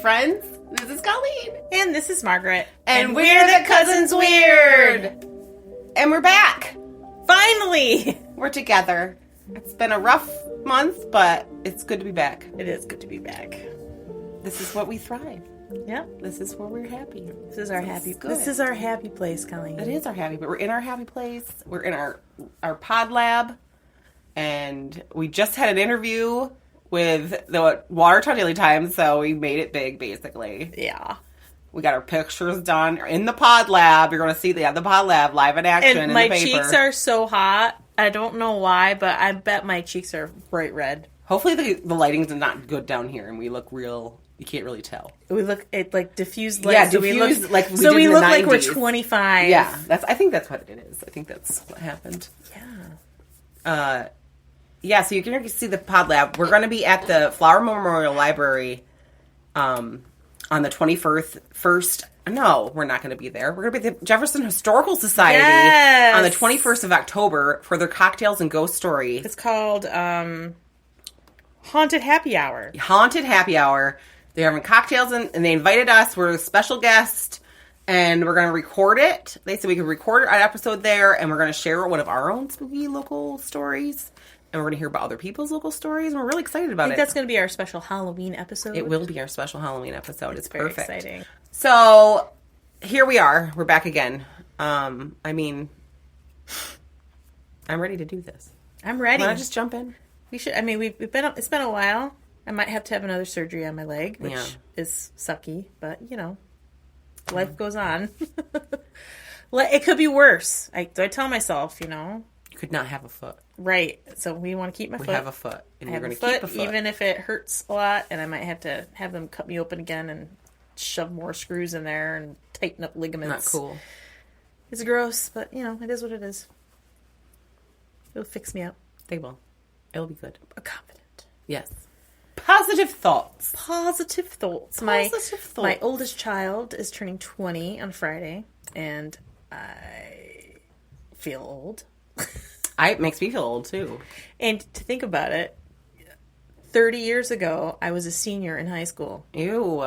friends. This is Colleen. And this is Margaret. And we're the Cousins Weird. And we're back. Finally! We're together. It's been a rough month, but it's good to be back. It is good to be back. This is what we thrive. Yep. This is where we're happy. This is our happy place, Colleen. It is our happy, but we're in our happy place. We're in our pod lab. And we just had an interview with the Watertown Daily Times, so we made it big, basically. Yeah. We got our pictures done in the pod lab. You're going to see the pod lab live in action and in my the paper. cheeks are so hot. I don't know why, but I bet my cheeks are bright red. Hopefully the lighting's not good down here, and we look real. You can't really tell. We look it like diffused light. Yeah, so diffused we look, like we so did we in look the 90s. like we're 25. Yeah, I think that's what it is. I think that's what happened. Yeah. Yeah, so you can see the pod lab. We're going to be at the Flower Memorial Library on the 21st. No, we're not going to be there. We're going to be at the Jefferson Historical Society on the 21st of October for their Cocktails and Ghost Story. It's called Haunted Happy Hour. Haunted Happy Hour. They're having cocktails and they invited us. We're a special guest and we're going to record it. They said we could record an episode there and we're going to share one of our own spooky local stories. And we're going to hear about other people's local stories. And we're really excited about it. I think that's going to be our special Halloween episode. It will be our special Halloween episode. It's very perfect. Exciting. So, here we are. We're back again. I'm ready to do this. I'm ready. Want to just jump in? We should. I mean, it's been a while. I might have to have another surgery on my leg, which is sucky. But, life goes on. It could be worse. I tell myself, You could not have a foot. Right. So we want to keep my foot. We have a foot. And you're going to keep a foot. Even if it hurts a lot, and I might have to have them cut me open again and shove more screws in there and tighten up ligaments. Not cool. It's gross, but, it is what it is. It'll fix me up. They will. It'll be good. I'm confident. Yes. Positive thoughts. Positive thoughts. My oldest child is turning 20 on Friday, and I feel old. It makes me feel old, too. And to think about it, 30 years ago, I was a senior in high school. Ew.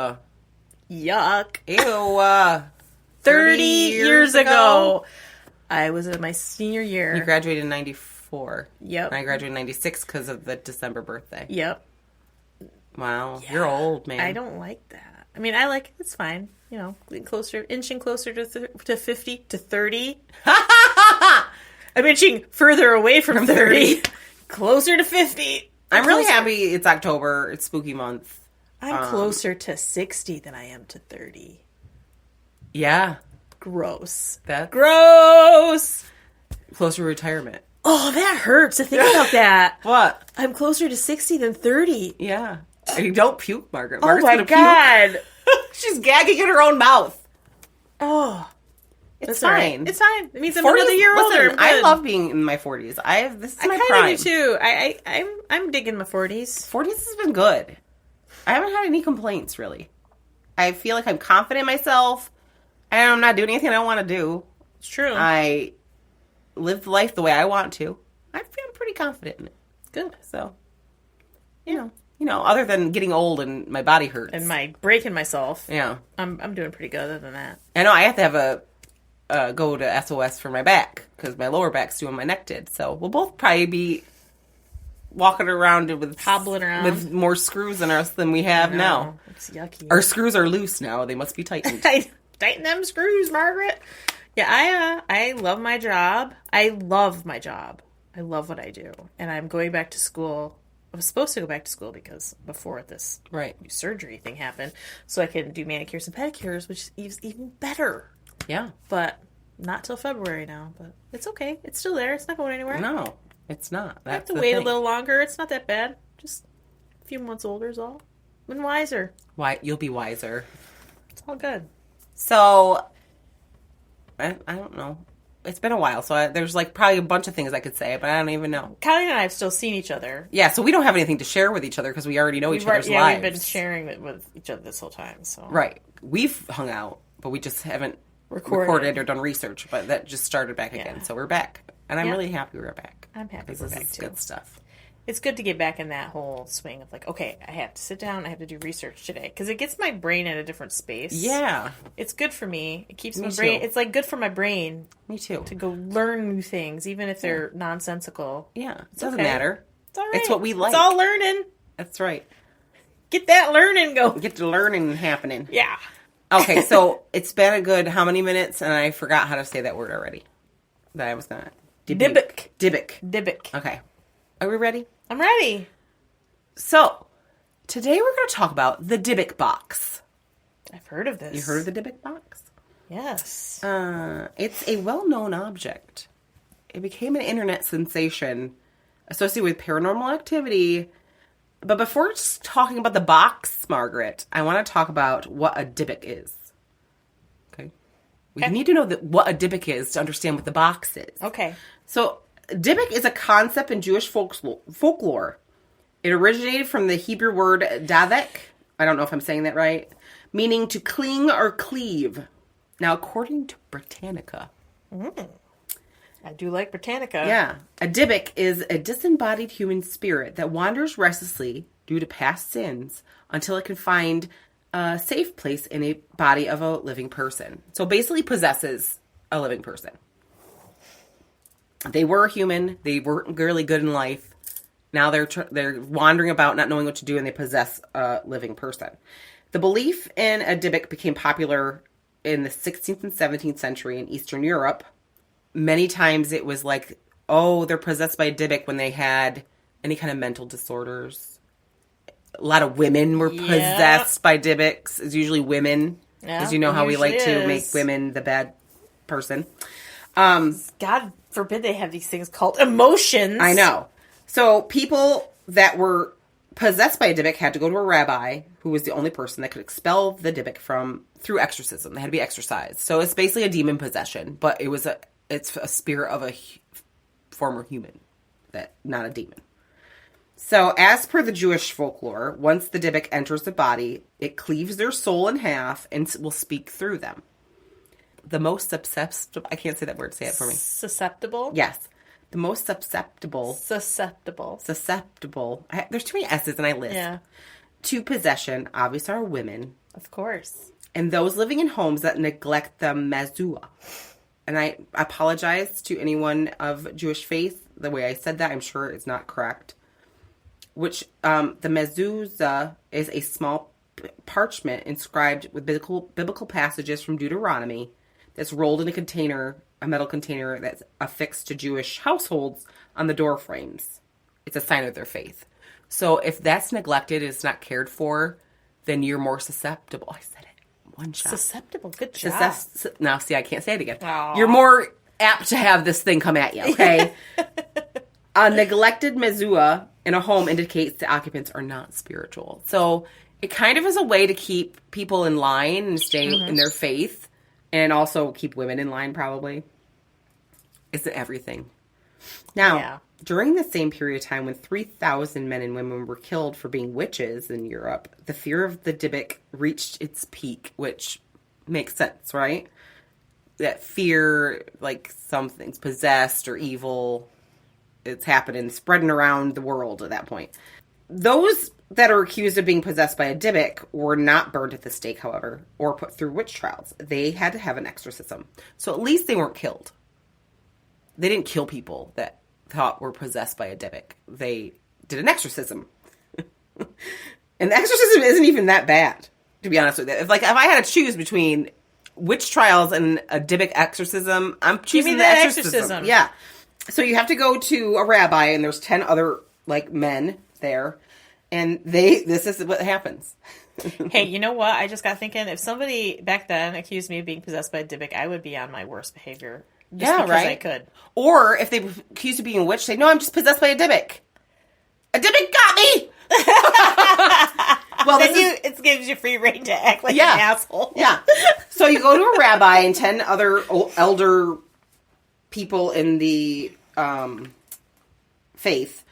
Yuck. Ew. 30 years ago, I was in my senior year. You graduated in 94. Yep. And I graduated in 96 because of the December birthday. Yep. Wow. Yeah. You're old, man. I don't like that. I mean, I like it. It's fine. Inching closer to 50, to 30. I'm inching further away from 30. Closer to 50. I'm really happy it's October. It's spooky month. I'm closer to 60 than I am to 30. Yeah. Gross. That's gross. Closer to retirement. Oh, that hurts to think about that. What? I'm closer to 60 than 30. Yeah. And you don't puke, Margaret. Oh my God. Puke. She's gagging in her own mouth. Oh. It's fine. Right. It's fine. It means I'm another year older. I love being in my 40s. This is my prime. I kind of do too. I'm digging my 40s. 40s has been good. I haven't had any complaints, really. I feel like I'm confident in myself. And I'm not doing anything I don't want to do. It's true. I live life the way I want to. I feel pretty confident in it. Good. So, other than getting old and my body hurts. And my breaking myself. Yeah. I'm doing pretty good other than that. I know I have to have go to SOS for my back because my lower back's doing my neck did. So we'll both probably be walking around hobbling around with more screws in us than we have now. It's yucky. Our screws are loose now. They must be tightened. Tighten them screws, Margaret. Yeah, I love my job. I love my job. I love what I do. And I'm going back to school. I was supposed to go back to school because before this surgery thing happened, so I can do manicures and pedicures, which is even better. Yeah. But not till February now. But it's okay. It's still there. It's not going anywhere. No, it's not. I have to wait a little longer. It's not that bad. Just a few months older is all. And wiser. Why? You'll be wiser. It's all good. So, I don't know. It's been a while, so there's probably a bunch of things I could say, but I don't even know. Colleen and I have still seen each other. Yeah, so we don't have anything to share with each other because we already know each other's lives. We've been sharing it with each other this whole time. So right. We've hung out, but we just haven't recorded or done research, but that just started back again. So we're back. And I'm really happy we're back. I'm happy we're back, too. This is good stuff. It's good to get back in that whole swing of like, okay, I have to sit down, I have to do research today. Because it gets my brain in a different space. Yeah. It's good for me. It keeps my Me brain, too. it's like good for my brain. Me too. To go learn new things, even if they're nonsensical. Yeah. It doesn't matter. It's all right. It's what we like. It's all learning. That's right. Get that learning going. Get the learning happening. Yeah. Okay, so it's been a good how many minutes, and I forgot how to say that word already. That I was not. Dybbuk. Dybbuk. Okay. Are we ready? I'm ready. So, today we're going to talk about the Dybbuk Box. I've heard of this. You heard of the Dybbuk Box? Yes. It's a well-known object. It became an internet sensation associated with paranormal activity. But before just talking about the box, Margaret, I want to talk about what a Dybbuk is. Okay? You need to know what a Dybbuk is to understand what the box is. Okay. So, Dybbuk is a concept in Jewish folklore. It originated from the Hebrew word davek. I don't know if I'm saying that right. Meaning to cling or cleave. Now, according to Britannica. I do like Britannica. Yeah. A Dybbuk is a disembodied human spirit that wanders restlessly due to past sins until it can find a safe place in a body of a living person. So basically possesses a living person. They were human. They weren't really good in life. Now they're wandering about not knowing what to do, and they possess a living person. The belief in a Dybbuk became popular in the 16th and 17th century in Eastern Europe. Many times it was like, oh, they're possessed by a Dybbuk when they had any kind of mental disorders. A lot of women were possessed by Dybbuks. It's usually women. Yeah, as you know how we like to make women the bad person. God forbid they have these things called emotions. I know. So people that were possessed by a Dybbuk had to go to a rabbi who was the only person that could expel the Dybbuk through exorcism. They had to be exorcised. So it's basically a demon possession, but it's a spirit of a former human, not a demon. So as per the Jewish folklore, once the Dybbuk enters the body, it cleaves their soul in half and will speak through them. The most susceptible, I can't say that word, say it for me. Susceptible? Yes. The most susceptible. There's too many S's and I list. Yeah. To possession, obviously, are women. Of course. And those living in homes that neglect the mezuzah. And I apologize to anyone of Jewish faith. The way I said that, I'm sure it's not correct. Which, the mezuzah is a small parchment inscribed with biblical passages from Deuteronomy that's rolled in a metal container that's affixed to Jewish households on the door frames. It's a sign of their faith. So if that's neglected and it's not cared for, then you're more susceptible. I said it. One shot. Susceptible. Good job. Now, see, I can't say it again. Aww. You're more apt to have this thing come at you, okay? A neglected mezuzah in a home indicates the occupants are not spiritual. So it kind of is a way to keep people in line and stay in their faith. And also keep women in line, probably. It's everything. Now, during the same period of time when 3,000 men and women were killed for being witches in Europe, the fear of the Dybbuk reached its peak, which makes sense, right? That fear, like something's possessed or evil, it's happening, spreading around the world at that point. Those that are accused of being possessed by a Dybbuk were not burned at the stake, however, or put through witch trials. They had to have an exorcism. So at least they weren't killed. They didn't kill people that thought were possessed by a Dybbuk. They did an exorcism. And the exorcism isn't even that bad, to be honest with you. If I had to choose between witch trials and a Dybbuk exorcism, I'm choosing the exorcism. Yeah. So you have to go to a rabbi, and there's 10 other, men there. And this is what happens. Hey, you know what? I just got thinking, if somebody back then accused me of being possessed by a Dybbuk, I would be on my worst behavior. Because I could. Or if they accused of being a witch, say, no, I'm just possessed by a Dybbuk. A Dybbuk got me! Well, it gives you free reign to act like an asshole. Yeah. So you go to a rabbi and 10 other elder people in the faith,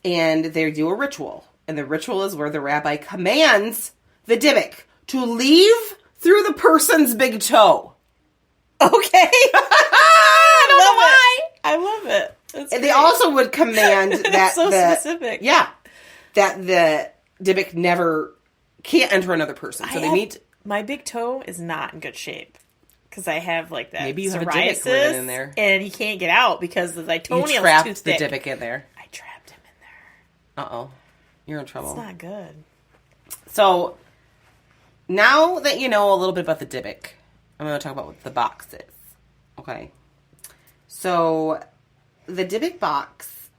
and they do a ritual. And the ritual is where the rabbi commands the Dybbuk to leave through the person's big toe. Okay. I don't know why. I love it. That's And great. they also would command that so specific. Yeah, that the Dybbuk never can't enter another person. So they meet. My big toe is not in good shape because I have like that Maybe you have a psoriasis Dybbuk living in there, and he can't get out because the toenail you is trapped too the thick. Dybbuk in there. I trapped him in there. Uh oh, you're in trouble. It's not good. So now that you know a little bit about the Dybbuk, I'm going to talk about what the box is. Okay. So the Dybbuk box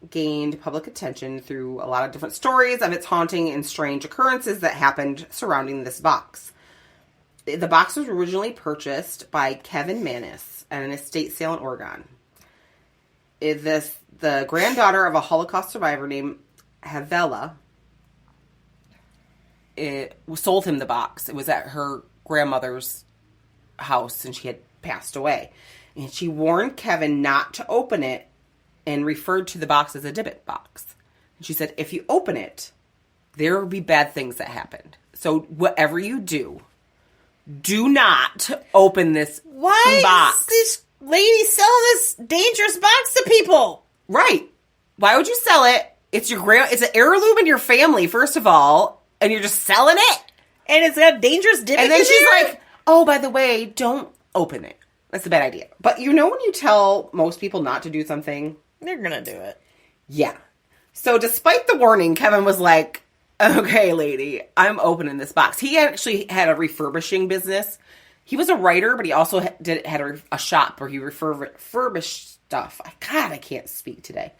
gained public attention through a lot of different stories of its haunting and strange occurrences that happened surrounding this box. The box was originally purchased by Kevin Manis at an estate sale in Oregon. The granddaughter of a Holocaust survivor named Havela sold him the box. It was at her grandmother's house and she had passed away. And she warned Kevin not to open it and referred to the box as a Dybbuk box. And she said, if you open it, there will be bad things that happened. So whatever you do not open this box. Is this lady selling this dangerous box to people? Right. Why would you sell it? It's it's an heirloom in your family, first of all, and you're just selling it? And it's got dangerous Dybbuk And then in she's there? like, oh, by the way, don't open it. That's a bad idea. But you know when you tell most people not to do something? They're gonna do it. Yeah. So despite the warning, Kevin was like, okay, lady, I'm opening this box. He actually had a refurbishing business. He was a writer, but he also had a shop where he refurbished stuff. God, I can't speak today.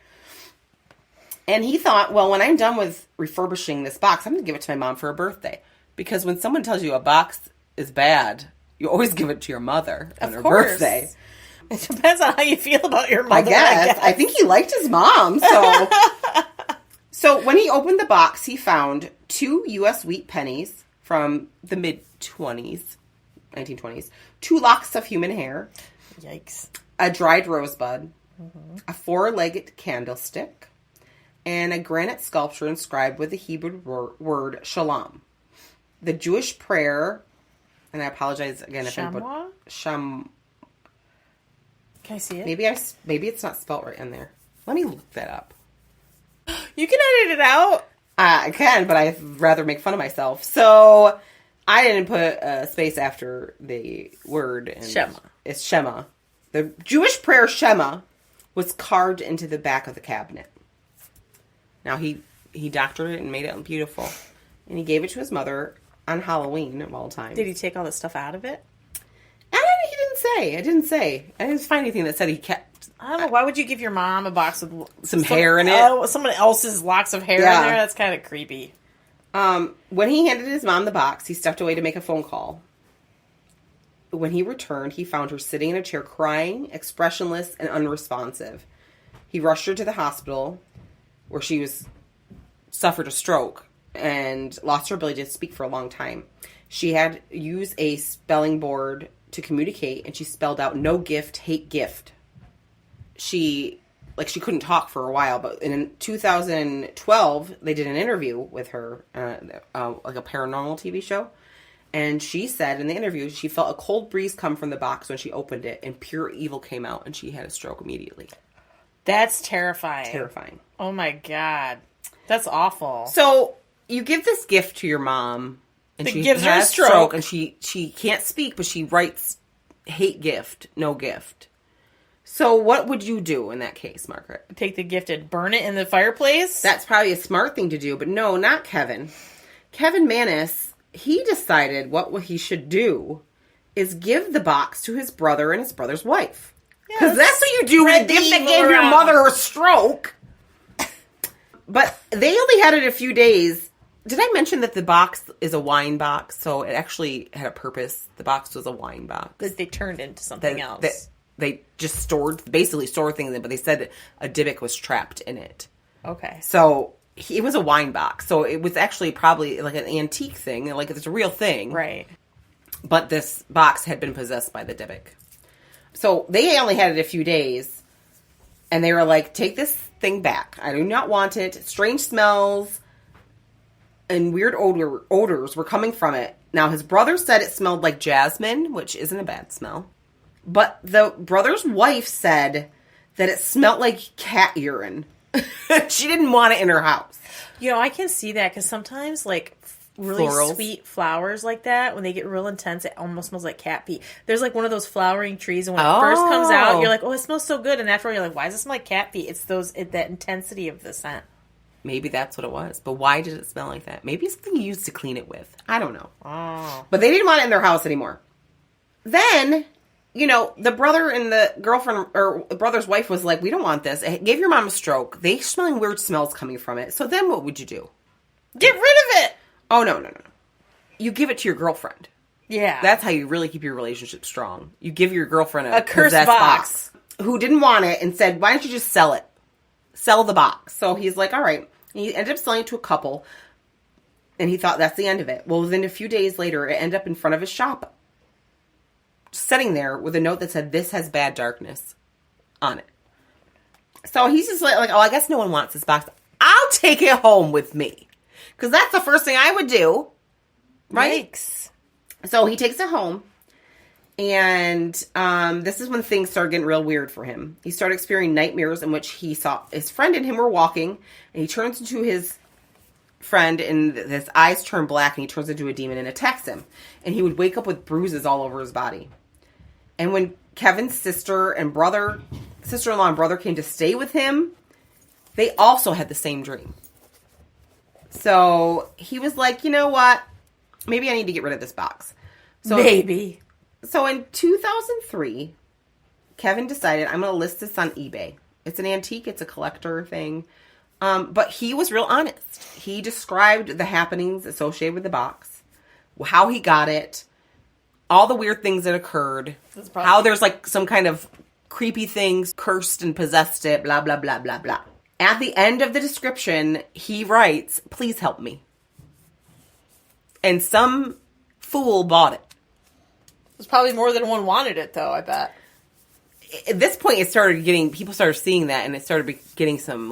And he thought, well, when I'm done with refurbishing this box, I'm going to give it to my mom for her birthday. Because when someone tells you a box is bad, you always give it to your mother on her birthday. It depends on how you feel about your mother. I guess. I think he liked his mom. So, so when he opened the box, he found 2 U.S. wheat pennies from the mid-20s, 1920s, 2 locks of human hair, Yikes. a dried rosebud, a 4-legged candlestick, and a granite sculpture inscribed with the Hebrew word shalom. The Jewish prayer, and I apologize again if I'm Can I see it? maybe it's not spelt right in there. Let me look that up. You can edit it out. I can, but I'd rather make fun of myself. So I didn't put a space after the word. And Shema. It's Shema. The Jewish prayer Shema was carved into the back of the cabinet. Now he doctored it and made it beautiful. And he gave it to his mother on Halloween of all time. Did he take all the stuff out of it? He didn't say. I didn't find anything that said he kept. I don't know. Why would you give your mom a box with Some hair in it? Oh, someone else's locks of hair in there? That's kind of creepy. When he handed his mom the box, he stepped away to make a phone call. When he returned, he found her sitting in a chair crying, expressionless, and unresponsive. He rushed her to the hospital where she suffered a stroke and lost her ability to speak for a long time. She had used a spelling board to communicate, and she spelled out no gift, hate gift. She couldn't talk for a while, but in 2012, they did an interview with her, like a paranormal TV show. And she said in the interview, she felt a cold breeze come from the box when she opened it, and pure evil came out, and she had a stroke immediately. That's terrifying. Terrifying. Oh my God. That's awful. So you give this gift to your mom, and she gives her a has stroke. and she can't speak, but she writes hate gift, no gift. So what would you do in that case, Margaret? Take the gift and burn it in the fireplace? That's probably a smart thing to do, but no, not Kevin. Kevin Manis, he decided what he should do is give the box to his brother and his brother's wife. Because that's what you do with a gift that gave your mother a stroke. But they only had it a few days. Did I mention that the box is a wine box? So it actually had a purpose. The box was a wine box. That they turned into something else. They just basically stored things in it, but they said a Dybbuk was trapped in it. Okay. So it was a wine box. So it was actually probably like an antique thing. Like it's a real thing. Right. But this box had been possessed by the Dybbuk. So they only had it a few days. And they were like, take this thing back. I do not want it. Strange smells and weird odors were coming from it. Now, his brother said it smelled like jasmine, which isn't a bad smell. But the brother's wife said that it smelled like cat urine. She didn't want it in her house. You know, I can see that because sometimes, like, really Florals. sweet flowers like that, when they get real intense, it almost smells like cat pee. There's, like, one of those flowering trees, and when it first comes out, you're like, oh, it smells so good. And after you're like, why does it smell like cat pee? It's that intensity of the scent. Maybe that's what it was. But why did it smell like that? Maybe it's something you used to clean it with. I don't know. Oh. But they didn't want it in their house anymore. Then, you know, the brother and the girlfriend, or the brother's wife was like, we don't want this. It gave your mom a stroke. They're smelling weird smells coming from it. So then what would you do? Get rid of it! Oh, no. You give it to your girlfriend. Yeah. That's how you really keep your relationship strong. You give your girlfriend a cursed possessed box. Who didn't want it and said, why don't you just sell it? Sell the box. So he's like, all right. He ended up selling it to a couple, and he thought that's the end of it. Well, within a few days later, it ended up in front of his shop, sitting there with a note that said, this has bad darkness on it. So he's just like, oh, I guess no one wants this box. I'll take it home with me. Because that's the first thing I would do. Right? Yikes. So he takes it home. And this is when things started getting real weird for him. He started experiencing nightmares in which he saw his friend and him were walking. And he turns into his friend and his eyes turn black. And he turns into a demon and attacks him. And he would wake up with bruises all over his body. And when Kevin's sister-in-law and brother came to stay with him, they also had the same dream. So he was like, you know what? Maybe I need to get rid of this box. So Maybe. So in 2003, Kevin decided, I'm going to list this on eBay. It's an antique. It's a collector thing. But he was real honest. He described the happenings associated with the box, how he got it, all the weird things that occurred, how there's like some kind of creepy things, cursed and possessed it, blah, blah, blah, blah, blah. At the end of the description, he writes, please help me. And some fool bought it. There's probably more than one wanted it, though, I bet. At this point, people started seeing that, and it started getting some,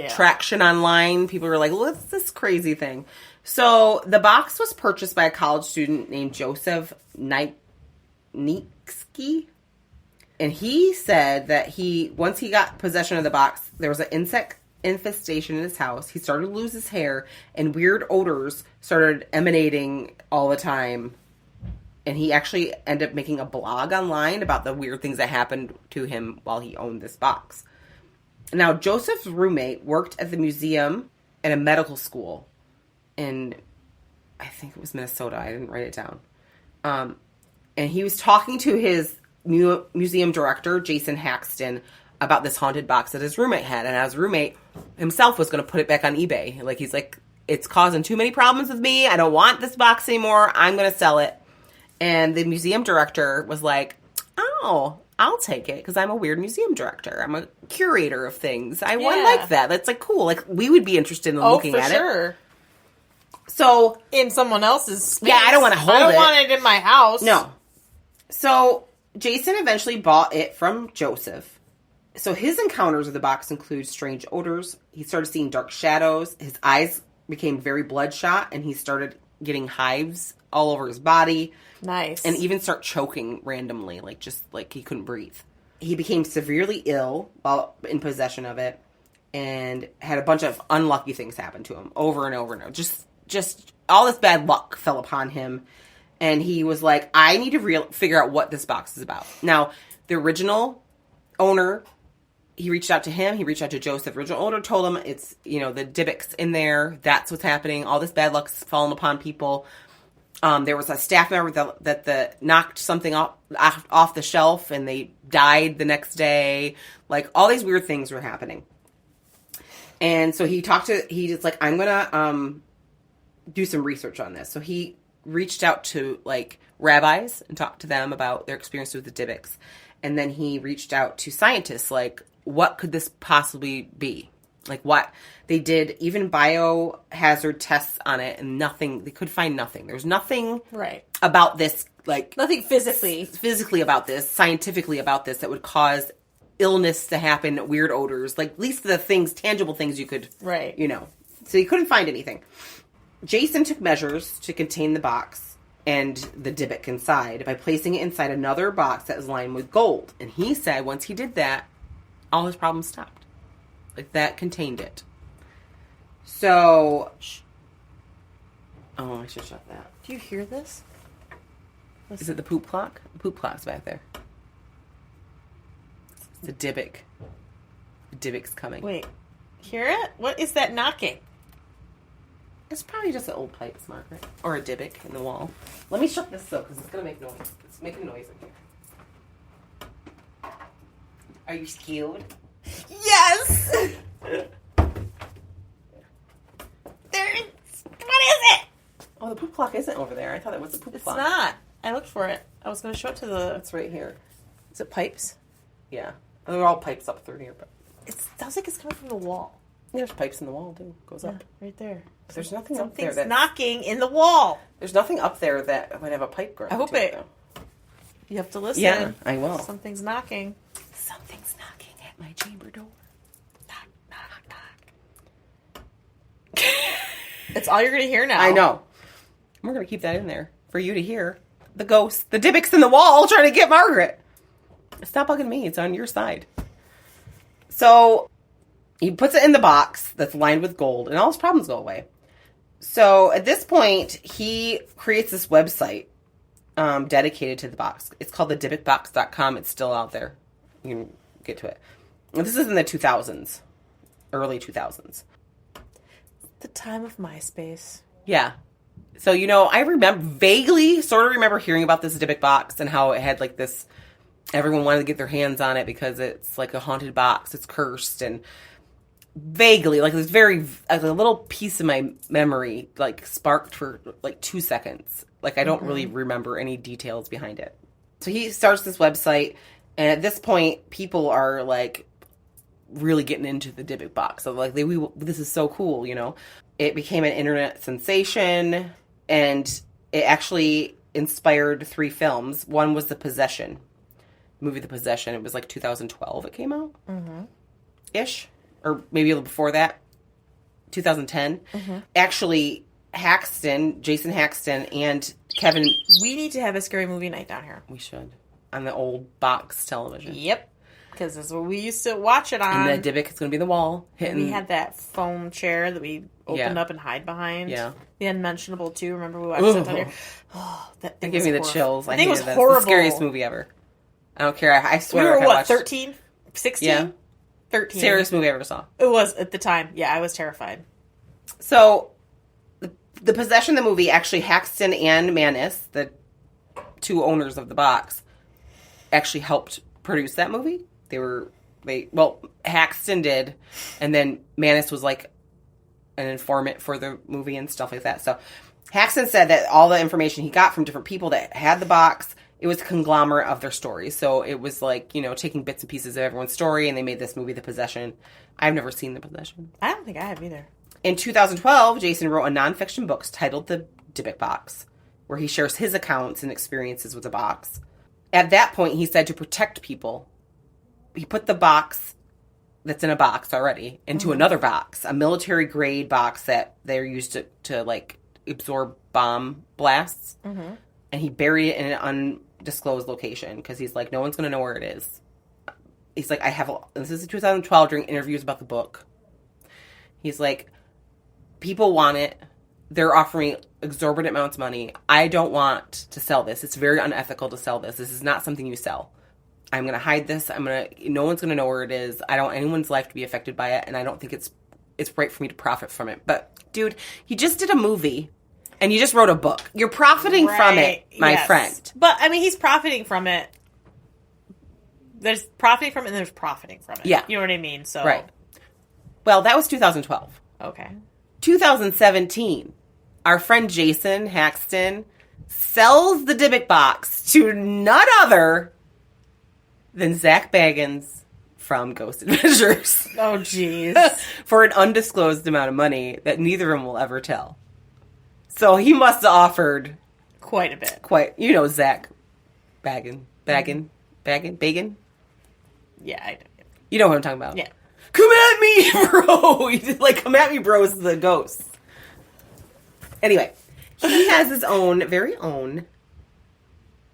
traction online. People were like, what's this crazy thing? So, the box was purchased by a college student named Joseph Nietzsky. And he said that once he got possession of the box, there was an insect infestation in his house. He started to lose his hair, and weird odors started emanating all the time. And he actually ended up making a blog online about the weird things that happened to him while he owned this box. Now, Joseph's roommate worked at the museum at a medical school in, I think it was Minnesota. I didn't write it down. And he was talking to his museum director, Jason Haxton, about this haunted box that his roommate had. And his roommate himself was going to put it back on eBay. He's like, it's causing too many problems with me. I don't want this box anymore. I'm going to sell it. And the museum director was like, oh, I'll take it because I'm a weird museum director. I'm a curator of things. I like that. That's cool. We would be interested in looking at it. Oh, for sure. So in someone else's space. Yeah, I don't want to hold it. I don't want it in my house. No. So Jason eventually bought it from Joseph. So his encounters with the box include strange odors. He started seeing dark shadows. His eyes became very bloodshot, and he started getting hives all over his body. Nice. And even start choking randomly, he couldn't breathe. He became severely ill while in possession of it, and had a bunch of unlucky things happen to him over and over and over. Just all this bad luck fell upon him, and he was like, I need to figure out what this box is about. Now, the original owner, he reached out to him. He reached out to Joseph. The original owner told him it's, the Dybbuks in there. That's what's happening. All this bad luck's fallen upon people. There was a staff member that knocked something off the shelf, and they died the next day. All these weird things were happening. And so he's like, I'm going to do some research on this. So he reached out to rabbis and talked to them about their experience with the Dybbuks. And then he reached out to scientists, what could this possibly be? What they did, even biohazard tests on it, and nothing, they could find nothing. There's nothing about this, nothing physically about this, scientifically about this, that would cause illness to happen, weird odors, at least the things, tangible things you could, So he couldn't find anything. Jason took measures to contain the box and the Dybbuk inside by placing it inside another box that was lined with gold. And he said once he did that, all his problems stopped. Like, that contained it. So... Oh, I should shut that. Do you hear this? Listen. Is it the poop clock? The poop clock's back there. It's the Dybbuk. The Dybbuk's coming. Wait. Hear it? What is that knocking? It's probably just an old pipes, Margaret. Or a Dybbuk in the wall. Let me shut this though, because it's going to make noise. It's making noise in here. Are you scared? Yes! What is it? Oh, the poop clock isn't over there. I thought it was the poop clock. It's not. I looked for it. I was going to show it to the... It's right here. Is it pipes? Yeah. They're all pipes up through here, but... It sounds like it's coming from the wall. There's pipes in the wall, too. Goes up. Right there. There's nothing up there Something's knocking in the wall. There's nothing up there that would have a pipe growing. I hope it... You have to listen. Yeah, I will. Something's knocking. Something's knocking at my chamber door. Knock, knock, knock. It's all you're going to hear now. I know. We're going to keep that in there for you to hear. The ghost, the Dybbuk's in the wall trying to get Margaret. It's not bugging me. It's on your side. So he puts it in the box that's lined with gold, and all his problems go away. So at this point, he creates this website dedicated to the box. It's called the dybbukbox.com. It's still out there. You can get to it. And this is in the 2000s, early 2000s. The time of MySpace. Yeah. So, you know, I vaguely sort of remember hearing about this Dybbuk box and how it had like this, everyone wanted to get their hands on it because it's like a haunted box. It's cursed, and vaguely, like this very, like a little piece of my memory, like sparked for like 2 seconds. Like I don't really remember any details behind it. So he starts this website, and at this point, people are like really getting into the Dybbuk box. So like, this is so cool, you know. It became an internet sensation, and it actually inspired 3 films. One was The Possession. The movie The Possession. It was like 2012 it came out. Ish. Or maybe a little before that. 2010. Actually, Jason Haxton, and Kevin... We need to have a scary movie night down here. We should. On the old box television. Yep. Because that's what we used to watch it on. And the Dybbuk is going to be the wall. And we had that foam chair that we opened up and hide behind. Yeah. The Unmentionable, too. Remember we watched that down here? Oh, that gave me the chills. I think it was horrible. horrible. It's the scariest movie ever. I don't care. I swear. We were, what, 13? 16? Yeah. 13. Scariest movie I ever saw. It was at the time. Yeah, I was terrified. So, the Possession, the movie, actually Haxton and Manis, the 2 owners of the box, actually helped produce that movie. Haxton did, and then Manis was like an informant for the movie and stuff like that. So Haxton said that all the information he got from different people that had the box, it was a conglomerate of their stories. So it was like, you know, taking bits and pieces of everyone's story, and they made this movie, The Possession. I've never seen The Possession. I don't think I have either. In 2012, Jason wrote a nonfiction book titled The Dybbuk Box, where he shares his accounts and experiences with the box. At that point, he said to protect people, he put the box that's in a box already into another box, a military-grade box that they're used to like, absorb bomb blasts. And he buried it in an undisclosed location because he's like, no one's going to know where it is. He's like, this is 2012 during interviews about the book. He's like, people want it. They're offering exorbitant amounts of money. I don't want to sell this. It's very unethical to sell this. This is not something you sell. I'm going to hide this. No one's going to know where it is. I don't want anyone's life to be affected by it, and I don't think it's right for me to profit from it. But, dude, you just did a movie, and you just wrote a book. You're profiting from it, my friend. But, I mean, he's profiting from it. There's profiting from it, and there's profiting from it. Yeah. You know what I mean? So right. Well, that was 2012. Okay. 2017, our friend Jason Haxton sells the Dybbuk box to none other than Zach Baggins from Ghost Adventures. Oh, jeez. For an undisclosed amount of money that neither of them will ever tell. So he must have offered... Quite a bit. You know Zach Baggin. Yeah, I know. You know what I'm talking about. Yeah. Come at me, bro! He did, like, come at me, bro, is the ghost. Anyway, he has his very own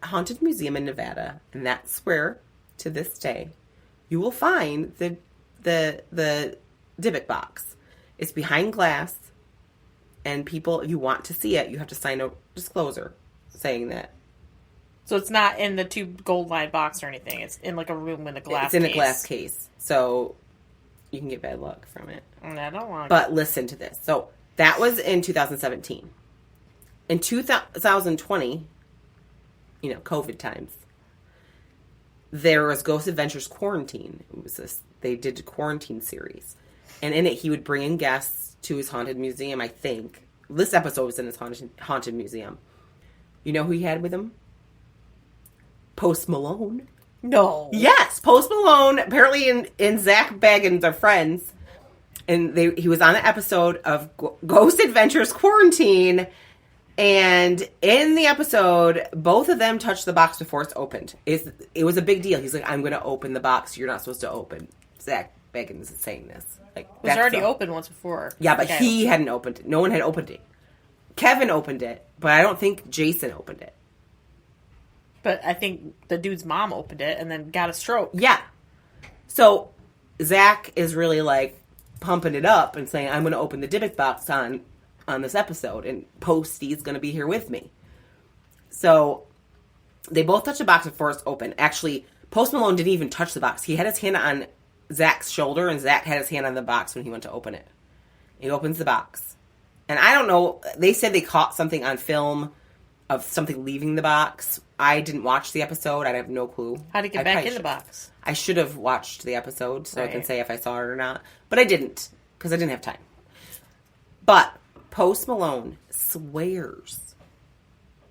haunted museum in Nevada. And that's where, to this day, you will find the Dybbuk Box. It's behind glass, and people, if you want to see it, you have to sign a disclosure saying that. So it's not in the 2 gold lined box or anything. It's in like a room with a glass It's in a glass case. So you can get bad luck from it. I don't want to. But listen to this. So that was in 2017. In 2020, COVID times, there was Ghost Adventures Quarantine. It was they did a quarantine series. And in it, he would bring in guests to his haunted museum, I think. This episode was in his haunted museum. You know who he had with him? Post Malone. No. Yes, Post Malone. Apparently, in Zach Baggins are friends, and he was on an episode of Ghost Adventures Quarantine. And in the episode, both of them touched the box before it's opened. It was a big deal. He's like, "I'm going to open the box. You're not supposed to open." Zach Baggins is saying this. Like, it was already open once before. Yeah, but he hadn't opened it. No one had opened it. Kevin opened it, but I don't think Jason opened it. But I think the dude's mom opened it and then got a stroke. Yeah. So Zach is really like pumping it up and saying, "I'm going to open the Dybbuk Box on this episode, and Posty's going to be here with me." So they both touch the box before it's open. Actually, Post Malone didn't even touch the box. He had his hand on Zach's shoulder, and Zach had his hand on the box when he went to open it. He opens the box. And I don't know, they said they caught something on film of something leaving the box. I didn't watch the episode. I have no clue. How to get back in the box? I should have watched the episode so Right. I can say if I saw it or not. But I didn't, because I didn't have time. But Post Malone swears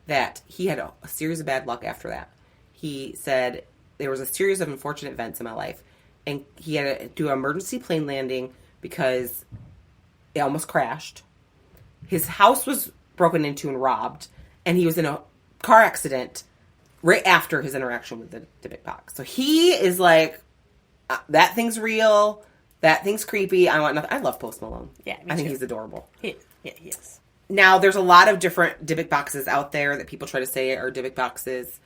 that he had a series of bad luck after that. He said, there was a series of unfortunate events in my life, and he had to do an emergency plane landing because it almost crashed. His house was broken into and robbed, and he was in a car accident right after his interaction with the Dybbuk Box. So he is like, that thing's real, that thing's creepy, I want nothing. I love Post Malone. Yeah, me I think too. he's adorable. Yeah, he is. Now, there's a lot of different Dybbuk Boxes out there that people try to say are Dybbuk Boxes,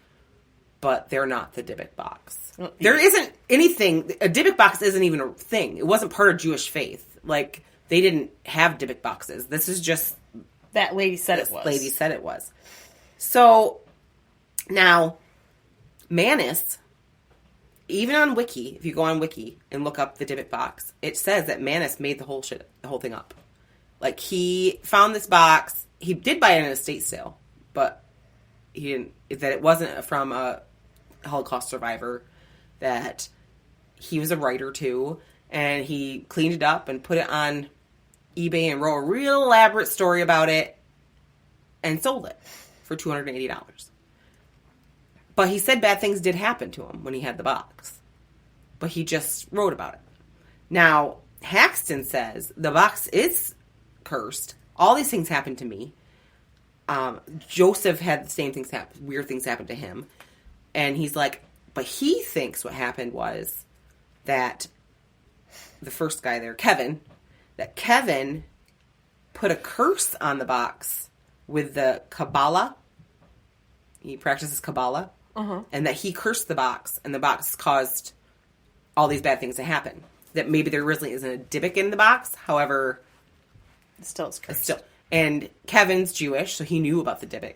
but they're not the Dybbuk Box. Well, There isn't anything, a Dybbuk Box isn't even a thing. It wasn't part of Jewish faith. Like, they didn't have Dybbuk Boxes. This is just... That lady said it was. Lady said it was. So, now, Manus, even on Wiki, if you go on Wiki and look up the Dybbuk Box, it says that Manus made the whole thing up. Like, he found this box. He did buy it in an estate sale, but he didn't. That it wasn't from a Holocaust survivor. That he was a writer too, and he cleaned it up and put it on eBay and wrote a real elaborate story about it, and sold it for $280. But he said bad things did happen to him when he had the box, but he just wrote about it. Now, Haxton says the box is cursed. All these things happened to me. Joseph had the same things happen, weird things happen to him. And he's like, but he thinks what happened was that the first guy there, Kevin, that Kevin put a curse on the box with the Kabbalah. He practices Kabbalah. And that he cursed the box, and the box caused all these bad things to happen. That maybe there really isn't a Dybbuk in the box. However, It still is cursed. And Kevin's Jewish, so he knew about the Dybbuk.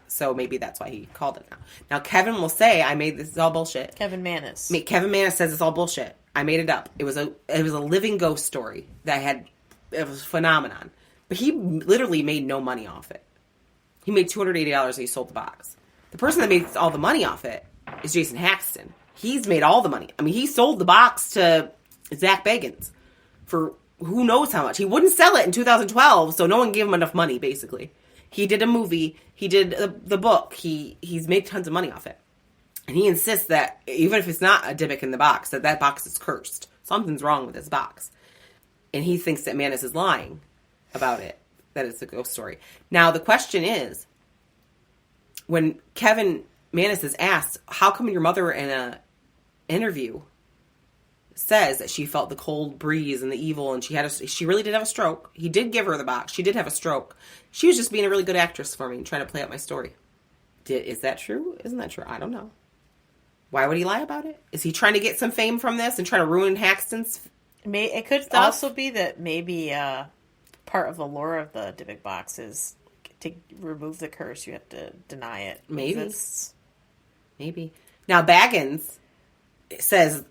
So maybe that's why he called it now. Now, Kevin will say, I made this, is all bullshit. Kevin Manus. Kevin Manus says it's all bullshit. I made it up. It was a living ghost story it was a phenomenon. But he literally made no money off it. He made $280 and he sold the box. The person that made all the money off it is Jason Haxton. He's made all the money. I mean, he sold the box to Zach Baggins for who knows how much. He wouldn't sell it in 2012, so no one gave him enough money, basically. He did a movie. He did the book. He's made tons of money off it. And he insists that even if it's not a Dybbuk in the box, that box is cursed. Something's wrong with this box. And he thinks that Manus is lying about it, that it's a ghost story. Now, the question is, when Kevin Manus is asked, how come your mother in a interview says that she felt the cold breeze and the evil, and she really did have a stroke. He did give her the box. She did have a stroke. She was just being a really good actress for me and trying to play out my story. Is that true? Isn't that true? I don't know. Why would he lie about it? Is he trying to get some fame from this and trying to ruin Haxton's? It could also be that maybe part of the lore of the Dybbuk Box is to remove the curse, you have to deny it exists. Maybe. Now, Baggins says,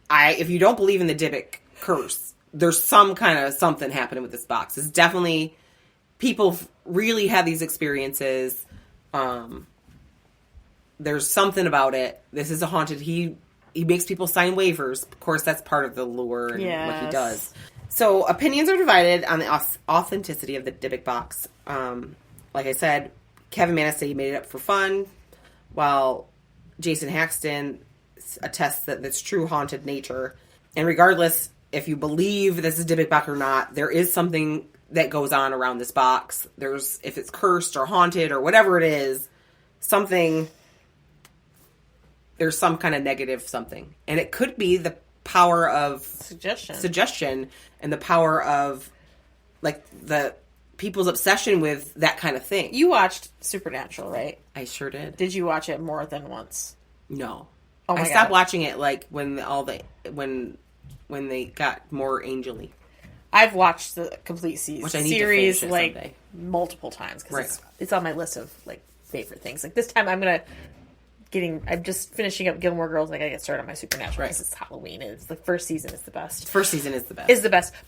if you don't believe in the Dybbuk curse, there's some kind of something happening with this box. It's definitely, people really have these experiences. There's something about it. This is a haunted. He makes people sign waivers. Of course, that's part of the lure and what he does. So opinions are divided on the authenticity of the Dybbuk Box. Like I said, Kevin Manis said he made it up for fun, while Jason Haxton attests that it's true haunted nature. And regardless if you believe this is Dybbuk Box or not, there is something that goes on around this box. If it's cursed or haunted or whatever it is, there's some kind of negative something. And it could be the power of suggestion and the power of, like, the people's obsession with that kind of thing. You watched Supernatural, right? I sure did. Did you watch it more than once? No. Oh my I stopped God. watching it, like, when they got more angel-y. I've watched the complete Which I need series to finish like someday. multiple times because Right. it's on my list of like favorite things. Like this time, I'm just finishing up Gilmore Girls and I gotta get started on my Supernatural because it's Halloween and it's the first season is the best. First season is the best.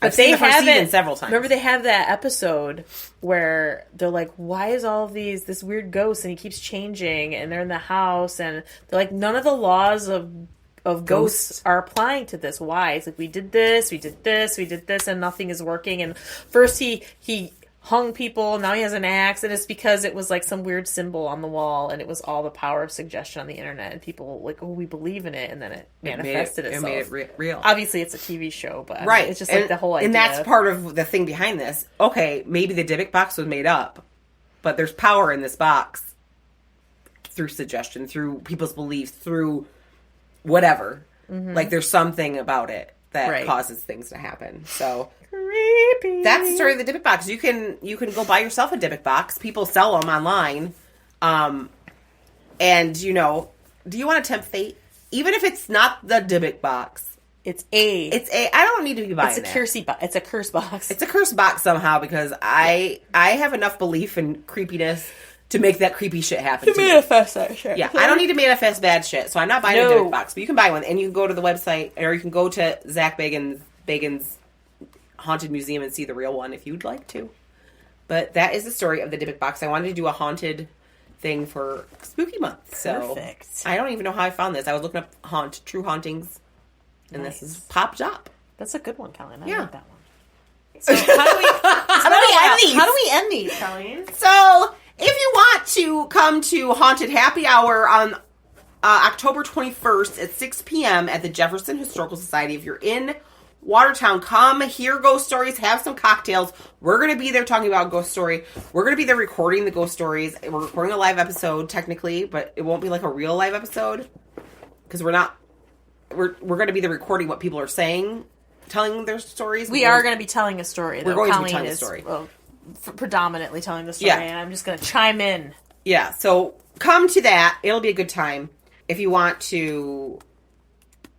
But I've seen the first season several times. Remember they have that episode where they're like, why is all of this weird ghost and he keeps changing and they're in the house and they're like, none of the laws of ghosts are applying to this. Why? It's like, we did this, and nothing is working. And first he hung people, now he has an axe, and it's because it was like some weird symbol on the wall, and it was all the power of suggestion on the internet, and people like, oh, we believe in it, and then it manifested itself. It made it real. Obviously, it's a TV show, but right. It's just like the whole idea. And that's part of the thing behind this. Okay, maybe the Dybbuk Box was made up, but there's power in this box through suggestion, through people's beliefs, through whatever. Mm-hmm. Like, there's something about it that causes things to happen. So creepy. That's the story of the Dybbuk Box. You can go buy yourself a Dybbuk Box. People sell them online. And, do you want to tempt fate? Even if it's not the Dybbuk Box. I don't need to be buying it. It's a curse box. It's a curse box somehow because I have enough belief in creepiness to make that creepy shit happen to manifest that shit. Yeah, I don't need to manifest bad shit, so I'm not buying a Dybbuk Box. But you can buy one, and you can go to the website, or you can go to Zach Bagan's Haunted Museum and see the real one if you'd like to. But that is the story of the Dybbuk Box. I wanted to do a haunted thing for Spooky Month. So perfect. I don't even know how I found this. I was looking up true hauntings, and this is popped up. That's a good one, Colleen. I like that one. So how do we end these, Colleen? So if you want to come to Haunted Happy Hour on October 21st at 6 p.m. at the Jefferson Historical Society, if you're in Watertown, come hear ghost stories, have some cocktails. We're going to be there talking about ghost story. We're going to be there recording the ghost stories. We're recording a live episode, technically, but it won't be like a real live episode because we're going to be there recording what people are saying, telling their stories. We are going to be telling a story. We're going to be telling a story. Predominantly telling the story, and I'm just going to chime in. Yeah, so come to that. It'll be a good time. If you want to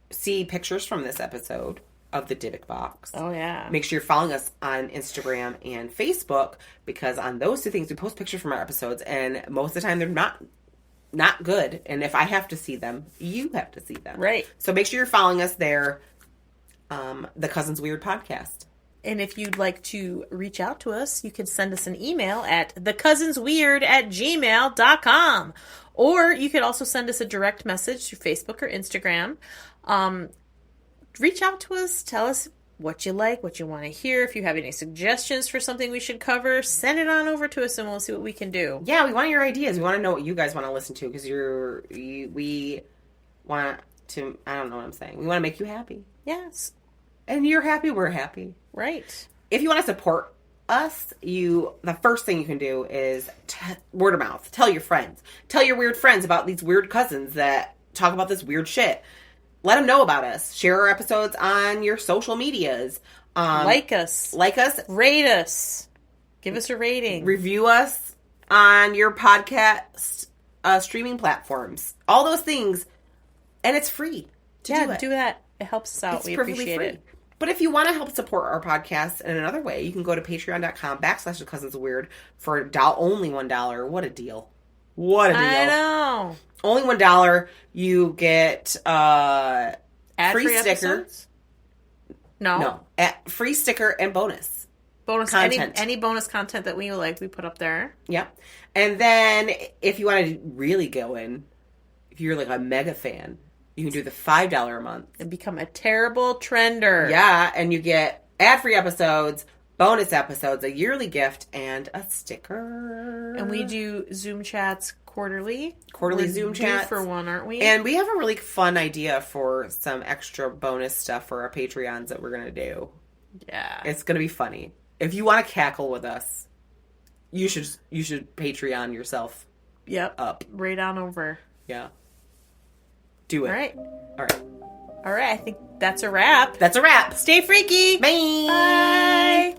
see pictures from this episode of the Dybbuk Box. Oh, yeah. Make sure you're following us on Instagram and Facebook, because on those two things, we post pictures from our episodes, and most of the time they're not good. And if I have to see them, you have to see them. Right. So make sure you're following us there, The Cousins Weird Podcast. And if you'd like to reach out to us, you can send us an email at thecousinsweird@gmail.com. Or you could also send us a direct message through Facebook or Instagram. Reach out to us. Tell us what you like, what you want to hear. If you have any suggestions for something we should cover, send it on over to us and we'll see what we can do. Yeah, we want your ideas. We want to know what you guys want to listen to, because we want to, I don't know what I'm saying. We want to make you happy. Yes. And you're happy, we're happy. Right. If you want to support us, the first thing you can do is word of mouth. Tell your friends. Tell your weird friends about these weird cousins that talk about this weird shit. Let them know about us. Share our episodes on your social medias. Like us. Rate us. Give us a rating. Review us on your podcast streaming platforms. All those things And it's free to do it. do that. It helps us out. It's We perfectly appreciate free. it. But if you want to help support our podcast in another way, you can go to patreon.com/thecousinsweird for only $1. What a deal. What a deal. I know. Only $1. You get Ad-free free sticker. episodes? No. Free sticker and bonus. Bonus content. Any bonus content that we put up there. Yep. And then if you want to really go in, if you're like a mega fan, you can do the $5 a month. And become a terrible trender. Yeah, and you get ad-free episodes, bonus episodes, a yearly gift, and a sticker. And we do Zoom chats quarterly. Quarterly Zoom chats. For one, aren't we? And we have a really fun idea for some extra bonus stuff for our Patreons that we're going to do. Yeah. It's going to be funny. If you want to cackle with us, you should Patreon yourself. Yep. Up. Right on over. Yeah. Do it. All right. All right. I think that's a wrap. That's a wrap. Stay freaky. Bye. Bye.